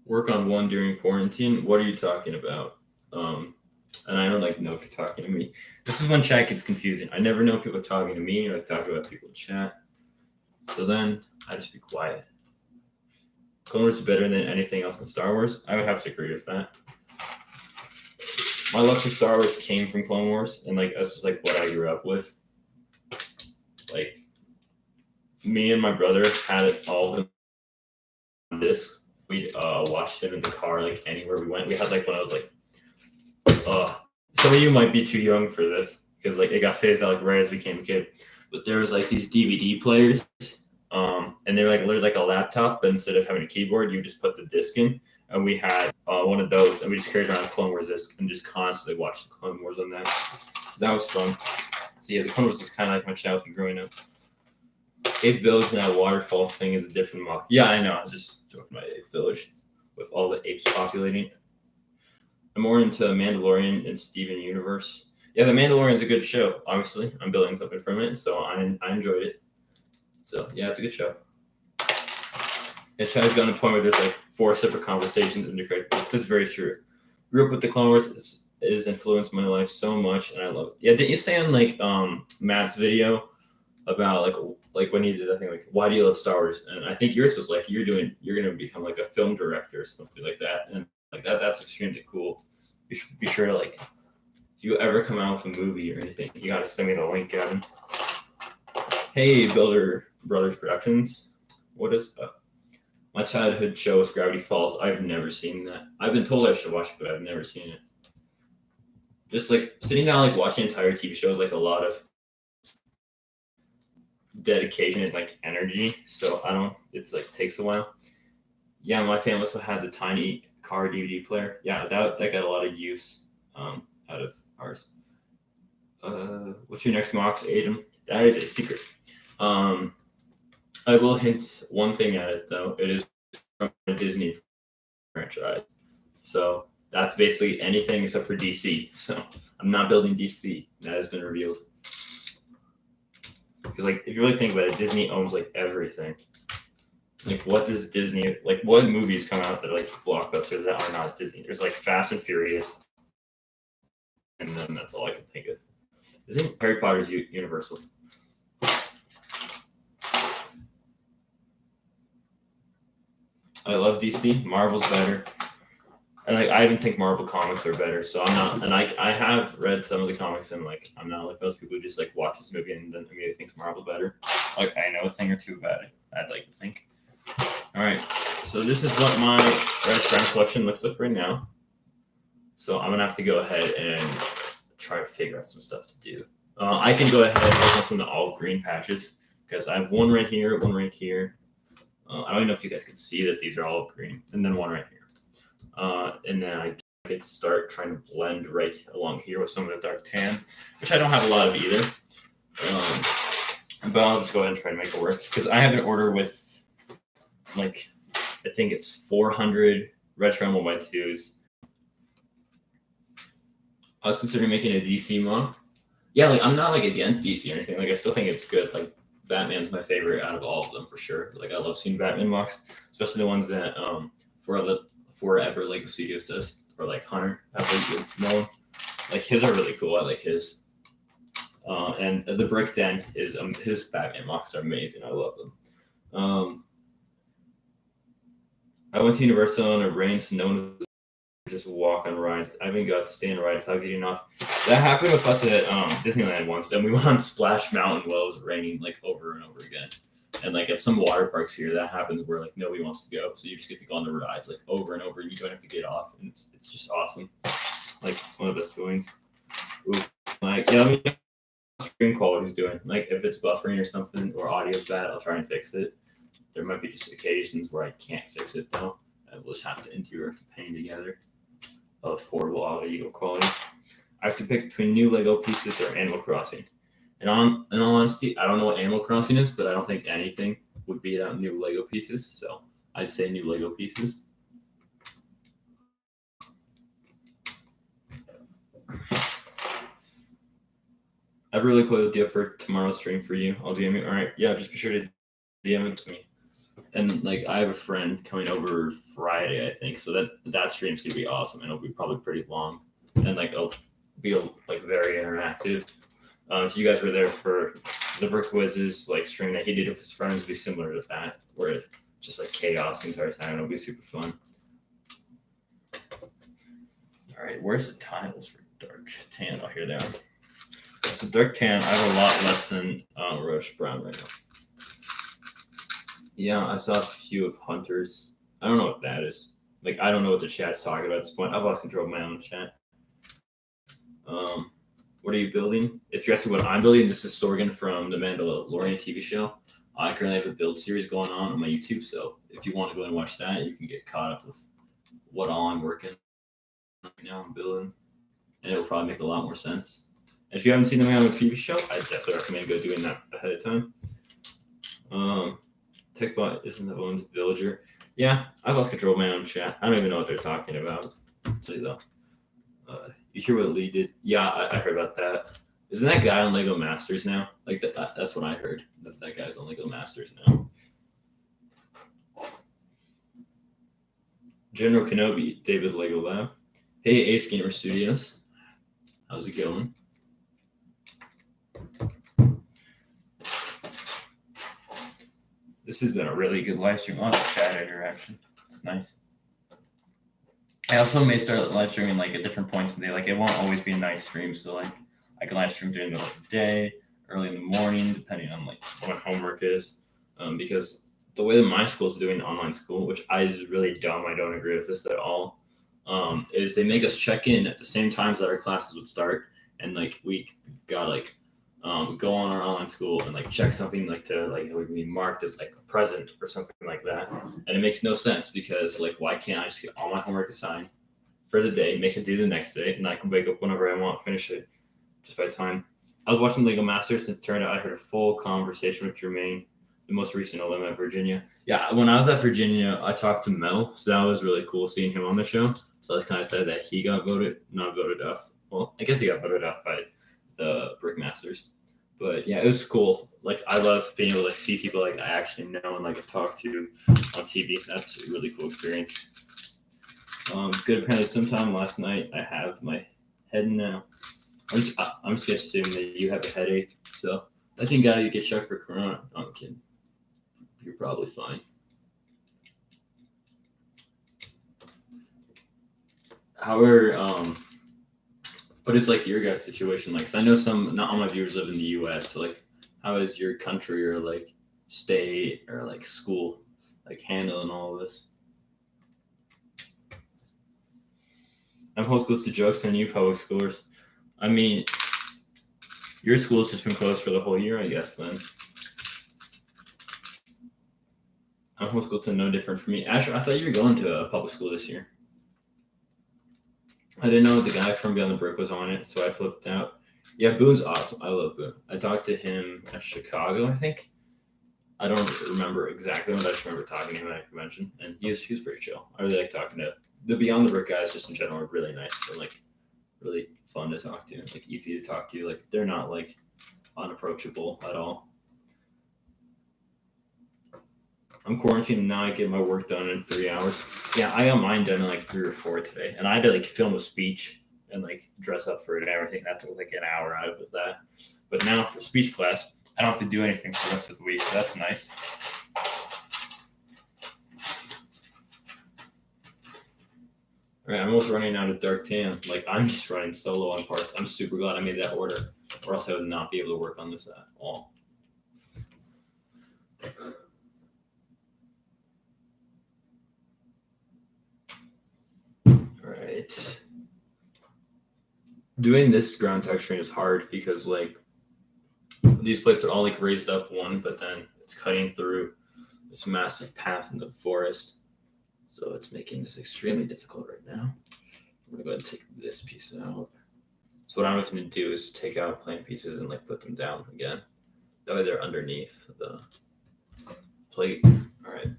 Work on one during quarantine. What are you talking about? And I don't like know if you're talking to me. This is when chat gets confusing. I never know people talking to me or talking about people in chat. So then I just be quiet. Clone Wars is better than anything else in Star Wars. I would have to agree with that. My love for Star Wars came from Clone Wars, and like that's just like what I grew up with. Like me and my brother had it all on discs. We watched it in the car, like anywhere we went. We had like one of those like some of you might be too young for this because like it got phased out like right as we became a kid. But there was like these DVD players, and they were like literally like a laptop, but instead of having a keyboard, you just put the disc in. And we had one of those, and we just carried around a Clone Wars disc and just constantly watched the Clone Wars on that. So that was fun. So yeah, the Clone Wars is kind of like my childhood growing up. 8th Village and that waterfall thing is a different mock. Yeah, I know. I was just joking about 8th Village with all the apes populating. I'm more into Mandalorian and Steven Universe. Yeah, The Mandalorian is a good show. Obviously, I'm building something from it, so I enjoyed it. So yeah, it's a good show. Yeah, Chad's gotten to a point where there's like 4 separate conversations in the credit. This is very true. Grew up with the Clone Wars. It has influenced my life so much, and I love it. Yeah, didn't you say on like Matt's video about like when he did that thing like why do you love Star Wars? And I think yours was like you're gonna become like a film director or something like that, and like that's extremely cool. You should be sure to like if you ever come out with a movie or anything, you gotta send me the link, Gavin. Hey, Builder Brothers Productions. What is my childhood show is Gravity Falls. I've never seen that. I've been told I should watch it, but I've never seen it. Just like sitting down, like watching entire TV shows, like a lot of dedication and like energy. So it's like takes a while. Yeah, my family also had the tiny car DVD player. Yeah, that got a lot of use out of ours. What's your next Mox, Aiden? That is a secret. I will hint one thing at it though. It is from a Disney franchise. So that's basically anything except for DC. So I'm not building DC. That has been revealed. Because like if you really think about it, Disney owns like everything. Like what does Disney like what movies come out that are like blockbusters that are not Disney? There's like Fast and Furious. And then that's all I can think of. Isn't Harry Potter's Universal? I love DC. Marvel's better. And like I even think Marvel comics are better. So I'm not and I have read some of the comics and like I'm not like most people who just like watch this movie and then immediately thinks Marvel's better. Like I know a thing or two about it, I'd like to think. All right, so this is what my QuaranSTREAM collection looks like right now. So I'm gonna have to go ahead and try to figure out some stuff to do. I can go ahead and work on some of the olive green patches because I have one right here, one right here. I don't even know if you guys can see that these are olive green, and then one right here. And then I could start trying to blend right along here with some of the dark tan, which I don't have a lot of either. But I'll just go ahead and try to make it work because I have an order with like I think it's 400 retro 1x2s. I was considering making a DC mod. Yeah, like I'm not like against DC or anything. Like I still think it's good. Like Batman's my favorite out of all of them for sure. Like I love seeing Batman walks, especially the ones that Forever Lego Studios does, or like Hunter have really good Nolan. Like his are really cool. I like his. And the Brick Den is his Batman walks are amazing. I love them. I went to Universal and it rained, so no one was just walk on rides. I even got to stay in a ride without getting off. That happened with us at Disneyland once, and we went on Splash Mountain while it was raining like over and over again. And like at some water parks here, that happens where like nobody wants to go, so you just get to go on the rides like over and over, and you don't have to get off, and it's just awesome. Like it's one of the best feelings. Ooh, like yeah, I mean, screen quality's doing. Like if it's buffering or something or audio's bad, I'll try and fix it. There might be just occasions where I can't fix it though. I will just have to endure the pain together of horrible audio quality. I have to pick between new Lego pieces or Animal Crossing. And in all honesty, I don't know what Animal Crossing is, but I don't think anything would beat out new Lego pieces. So I'd say new Lego pieces. I have a really cool idea for tomorrow's stream for you. I'll DM you. All right. Yeah, just be sure to DM it to me. And like I have a friend coming over Friday, I think. So that stream's gonna be awesome, and it'll be probably pretty long, and like it'll be like very interactive. If you guys were there for the Brick Wiz's like stream that he did with his friends, it'd be similar to that, where it's just like chaos the entire time. It'll be super fun. All right, where's the tiles for dark tan? Oh, here they are. So dark tan, I have a lot less than Rush Brown right now. Yeah, I saw a few of Hunters. I don't know what that is. Like, I don't know what the chat's talking about at this point. I've lost control of my own chat. What are you building? If you're asking what I'm building, this is Sorgan from the Mandalorian TV show. I currently have a build series going on my YouTube, so if you want to go and watch that, you can get caught up with what all I'm working right now. I'm building, and it'll probably make a lot more sense. And if you haven't seen the Mandalorian TV show, I definitely recommend go doing that ahead of time. TechBot isn't the one's villager. Yeah, I've lost control of my own chat. I don't even know what they're talking about. See though. You hear what Lee did? Yeah, I heard about that. Isn't that guy on Lego Masters now? Like that's what I heard. That guy's on Lego Masters now. General Kenobi, David Lego Lab. Hey, Ace Gamer Studios. How's it going? This has been a really good live stream. On chat interaction. It's nice. I also may start live streaming like at different points in the day. Like it won't always be a night stream, so like I can live stream during the day, early in the morning, depending on like what my homework is. Because the way that my school is doing online school, which is really dumb, I don't agree with this at all, is they make us check in at the same times that our classes would start, and like we got like go on our online school and like check something like to like it would be marked as like a present or something like that. And it makes no sense because like why can't I just get all my homework assigned for the day, make it due the next day, and I can wake up whenever I want, finish it just by time. I was watching Lego Masters and it turned out I heard a full conversation with Jermaine, the most recent alum at Virginia. Yeah, when I was at Virginia, I talked to Mel, so that was really cool seeing him on the show. So I kind of said that he got not voted off. Well, I guess he got voted off by the Brick Masters. But yeah, it was cool. Like I love being able to like see people like I actually know and like talk to on TV. That's a really cool experience. Good. Apparently, sometime last night I have my head now. I'm just gonna assume that you have a headache. So I think you get checked for corona. No, I'm kidding. You're probably fine. However, what is like your guys' situation like? 'Cause I know not all my viewers live in the U.S. So like, how is your country or like state or like school like handling all of this. I'm homeschooled to jokes and you public schoolers. I mean, your school's just been closed for the whole year, I guess, then. I'm homeschooled to no different from me. Asher, I thought you were going to a public school this year. I didn't know the guy from Beyond the Brick was on it, so I flipped out. Yeah, Boone's awesome. I love Boone. I talked to him at Chicago, I think. I don't remember exactly, but I just remember talking to him at a convention, and he was pretty chill. I really like talking to the Beyond the Brick guys. Just in general are really nice and like really fun to talk to, like easy to talk to. Like they're not like unapproachable at all. I'm quarantined now. I get my work done in 3 hours. Yeah, I got mine done in like 3 or 4 today, and I had to like film a speech and like dress up for it and everything. That took like an hour out of that. But now for speech class, I don't have to do anything for the rest of the week. So that's nice. All right, I'm almost running out of dark tan. Like I'm just running so low on parts. I'm super glad I made that order, or else I would not be able to work on this at all. Right. Doing this ground texturing is hard because like these plates are all like raised up one, but then it's cutting through this massive path in the forest. So it's making this extremely difficult right now. I'm gonna go ahead and take this piece out. So what I'm going to do is take out plain pieces and like put them down again. That way they're underneath the plate. All right.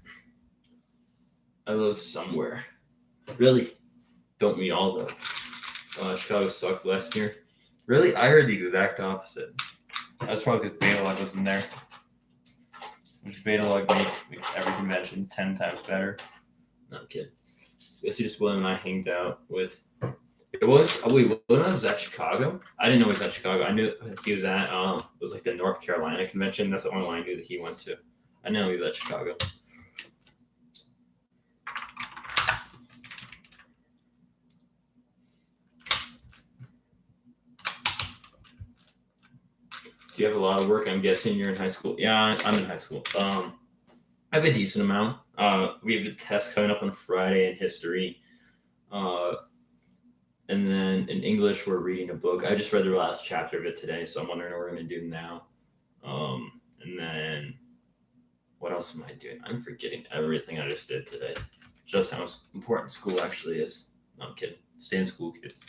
I live somewhere. Really? Don't we all though? Chicago sucked last year. Really? I heard the exact opposite. That's probably because Betalog wasn't there. Which Betalog makes every convention 10 times better. No, I'm kidding. Guess just William and I hanged out with. William was at Chicago. I didn't know he was at Chicago. I knew he was at it was like the North Carolina convention. That's the only one I knew that he went to. I know he was at Chicago. Do you have a lot of work? I'm guessing you're in high school. Yeah, I'm in high school. I have a decent amount. We have a test coming up on Friday in history. And then in English, we're reading a book. I just read the last chapter of it today, so I'm wondering what we're going to do now. And then what else am I doing? I'm forgetting everything I just did today. Just how important school actually is. No, I'm kidding. Stay in school, kids.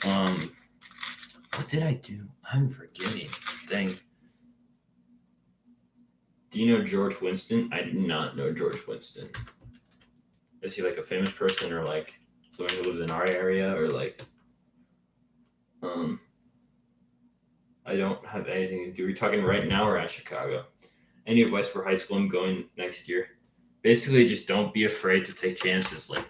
What did I do? I'm forgetting. Dang. Do you know George Winston? I do not know George Winston. Is he like a famous person or like someone who lives in our area or like I don't have anything to do. Are we talking right now or at Chicago? Any advice for high school? I'm going next year. Basically, just don't be afraid to take chances. Like,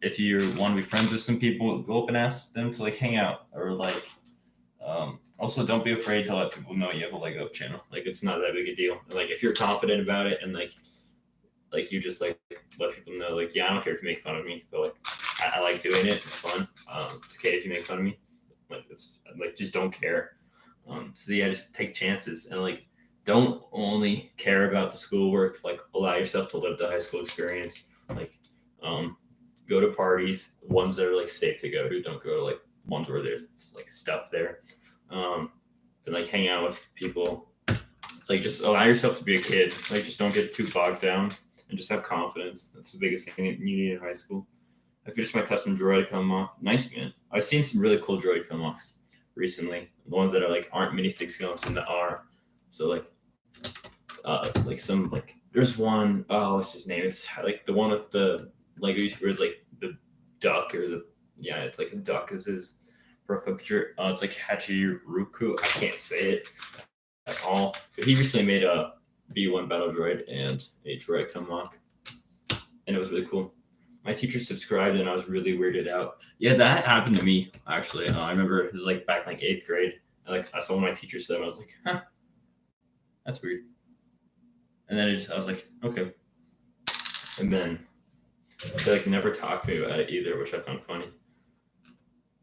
if you want to be friends with some people, go up and ask them to like hang out or like. Also, don't be afraid to let people know you have a leg up channel. Like, it's not that big a deal. Like, if you're confident about it and like you just like let people know, like, yeah, I don't care if you make fun of me, but like, I like doing it. It's fun. It's okay if you make fun of me. Like, it's like just don't care. So yeah, just take chances and like don't only care about the schoolwork. Like, allow yourself to live the high school experience. Like, go to parties, ones that are like safe to go to. Don't go to like ones where there's like stuff there. And like hang out with people. Like, just allow yourself to be a kid. Like, just don't get too bogged down and just have confidence. That's the biggest thing that you need in high school. I finished my custom droid come off. Nice, man. I've seen some really cool droid come offs recently. The ones that are like aren't minifix come offs and that are. So like some like there's one, what's his name? It's like the one with the Lego YouTuber is like the duck or the it's like a duck is his profile picture. It's like Hachiruku. I can't say it at all. But he recently made a B1 battle droid and a droid come mock, and it was really cool. My teacher subscribed and I was really weirded out. Yeah, that happened to me actually. I remember it was like back in like 8th grade. And like I saw one of my teachers said, and I was like, huh, that's weird. And then I was like, okay. And then they like never talked to me about it either, which I found funny.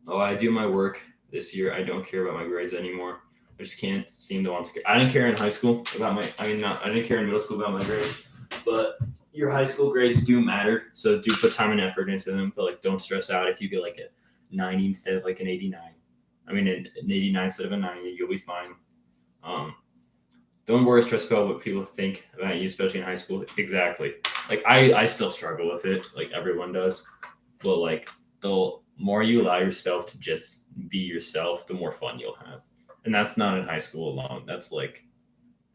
Oh, I do my work this year. I don't care about my grades anymore. I just can't seem to want to care. I didn't care in high school about I didn't care in middle school about my grades, but your high school grades do matter, so do put time and effort into them. But like, don't stress out if you get like a 90 instead of like an 89. I mean, an 89 instead of a 90, you'll be fine. Don't worry, stress about what people think about you, especially in high school. Exactly. Like I still struggle with it, like everyone does. But like the more you allow yourself to just be yourself, the more fun you'll have. And that's not in high school alone. That's like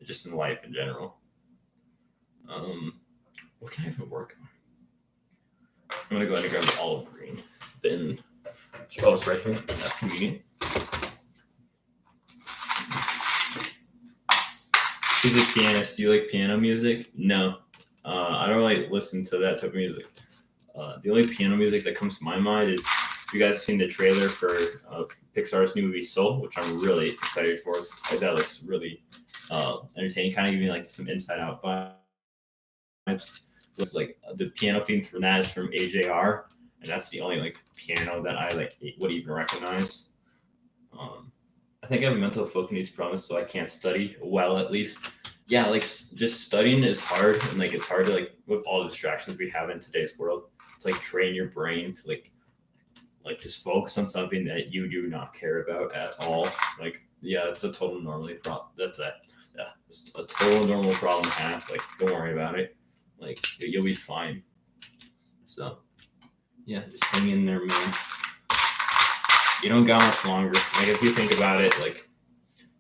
just in life in general. What can I even work on? I'm gonna go ahead and grab the olive green bin. Oh, it's right here. That's convenient. He's a pianist. Do you like piano music? No. I don't really listen to that type of music. The only piano music that comes to my mind is you guys have seen the trailer for Pixar's new movie Soul, which I'm really excited for. That looks really entertaining, kind of giving me like some Inside Out vibes. It's like the piano theme for that is from AJR, and that's the only like piano that I like would even recognize. I think I have a mental focus problem, so I can't study well. At least, yeah, like just studying is hard, and like it's hard to like with all the distractions we have in today's world. It's like train your brain to like just focus on something that you do not care about at all. Like, yeah, it's a total normal problem. It's a total normal problem to have. Like, don't worry about it. Like, you'll be fine. So, yeah, just hang in there, man. You don't got much longer. Like, if you think about it, like,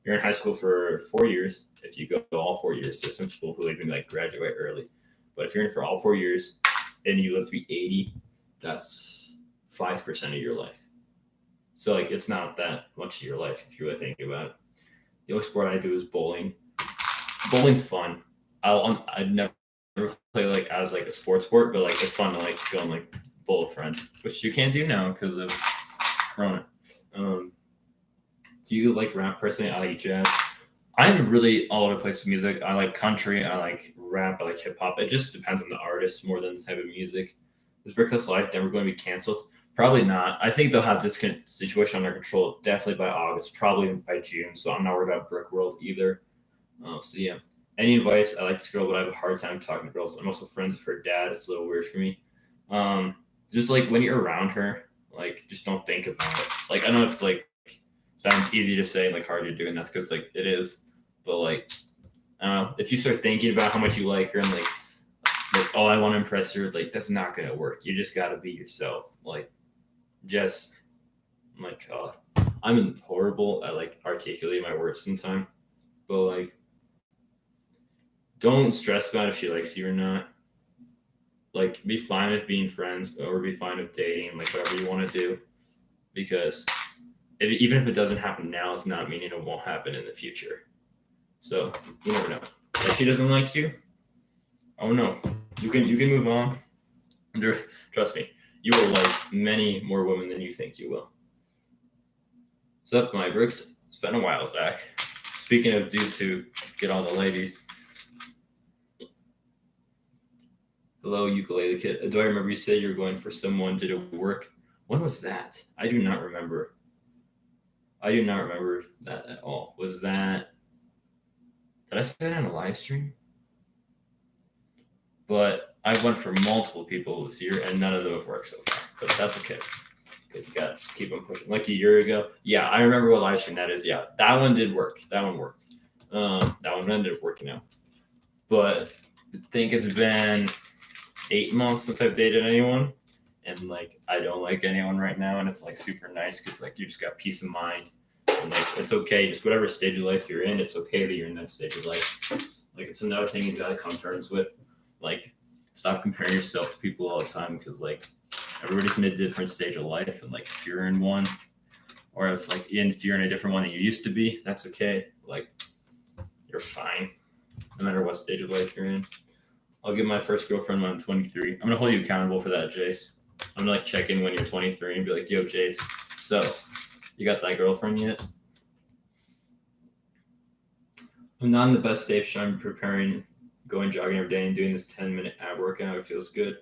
you're in high school for 4 years. If you go all 4 years, there's some people who even like graduate early. But if you're in for all 4 years and you live to be 80, that's 5% of your life. So like it's not that much of your life if you really think about it. The only sport I do is bowling. Bowling's fun. I'd never play like as like a sports sport, but like it's fun to like go and like bowl with friends, which you can't do now because of Corona. Do you like rap personally? I like jazz. I'm really all over the place with music. I like country. I like rap. I like hip hop. It just depends on the artist more than the type of music. Is Brickless Life never going to be canceled? Probably not. I think they'll have this situation under control definitely by August, probably by June. So I'm not worried about Brick World either. So yeah. Any advice? I like this girl, but I have a hard time talking to girls. I'm also friends with her dad. It's a little weird for me. Just like when you're around her, like just don't think about it. Like I know it's like sounds easy to say, like hard to do, and that's because like it is. But like I don't know, if you start thinking about how much you like her and like oh I want to impress her, like that's not gonna work. You just gotta be yourself. Like just like I'm horrible at like articulating my words sometimes, but like don't stress about if she likes you or not. Like be fine with being friends or be fine with dating, like whatever you want to do, because even if it doesn't happen now, it's not meaning it won't happen in the future. So you never know. If she doesn't like you, oh no, you can move on. Trust me, you will like many more women than you think you will. What's up, my bricks? It's been a while, Zach. Speaking of dudes who get all the ladies. Hello, ukulele kid. Do I remember you said you were going for someone to do work? When was that? I do not remember. I do not remember that at all. Was that... Did I say that on a live stream? But I went for multiple people this year, and none of them have worked so far. But that's okay. Because you got to just keep on pushing. Like a year ago. Yeah, I remember what live stream that is. Yeah, that one did work. That one worked. That one ended up working out. But I think it's been 8 months since I've dated anyone. And like I don't like anyone right now, and it's like super nice because like you just got peace of mind. And like it's okay, just whatever stage of life you're in, it's okay that you're in that stage of life. Like it's another thing you gotta come to terms with. Like stop comparing yourself to people all the time because like everybody's in a different stage of life, and like if you're in one, or if you're in a different one than you used to be, that's okay. Like you're fine, no matter what stage of life you're in. I'll get my first girlfriend when I'm 23. I'm gonna hold you accountable for that, Jace. I'm gonna like check in when you're 23 and be like, yo, Jace, so you got that girlfriend yet? I'm not in the best shape, so I'm preparing, going jogging every day and doing this 10-minute ab workout. It feels good.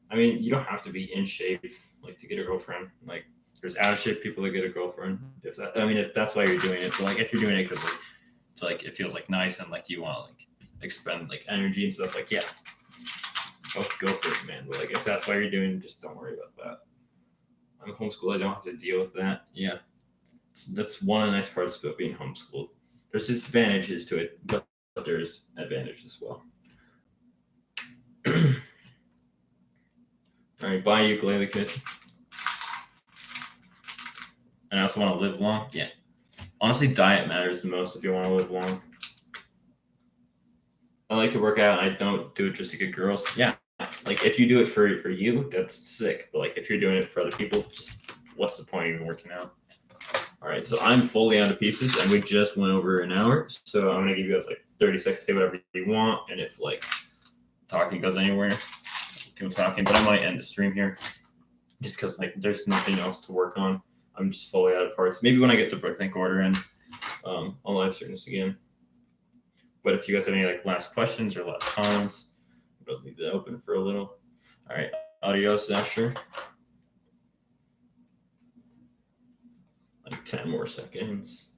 I mean, you don't have to be in shape like to get a girlfriend. Like there's out of shape people that get a girlfriend. If that's why you're doing it. But like if you're doing it because like it's like it feels like nice and like you want to like expend like energy and stuff, like yeah, go for it, man. But like, if that's why you're doing, just don't worry about that. I'm homeschooled. I don't have to deal with that. Yeah, that's one of the nice parts about being homeschooled. There's disadvantages to it, but there's advantages as well. All right, bye, ukulele kid. And I also want to live long. Yeah. Honestly, diet matters the most if you want to live long. I like to work out. I don't do it just to get girls. Yeah. Like if you do it for you, that's sick. But like if you're doing it for other people, just what's the point of even working out? All right, so I'm fully out of pieces, and we just went over an hour. So I'm gonna give you guys like 30 seconds to say whatever you want, and if like talking goes anywhere, keep talking. But I might end the stream here, just because like there's nothing else to work on. I'm just fully out of parts. Maybe when I get the Brooklyn order in, I'll live stream this again. But if you guys have any like last questions or last comments, we'll leave it open for a little. All right, adios, Asher. Like 10 more seconds.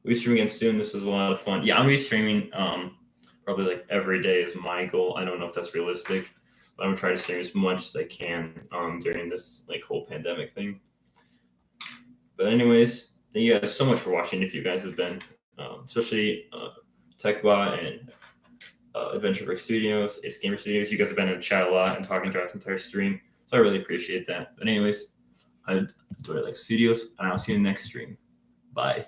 We'll be streaming again soon. This is a lot of fun. Yeah, I'm gonna be streaming probably like every day is my goal. I don't know if that's realistic, but I'm gonna try to stream as much as I can during this like whole pandemic thing. But anyways, thank you guys so much for watching. If you guys have been, especially TechBot and Adventure Brick Studios, Ace Gamer Studios, you guys have been in the chat a lot and talking throughout the entire stream. So I really appreciate that. But anyways, I do it like Studios, and I'll see you in the next stream. Bye.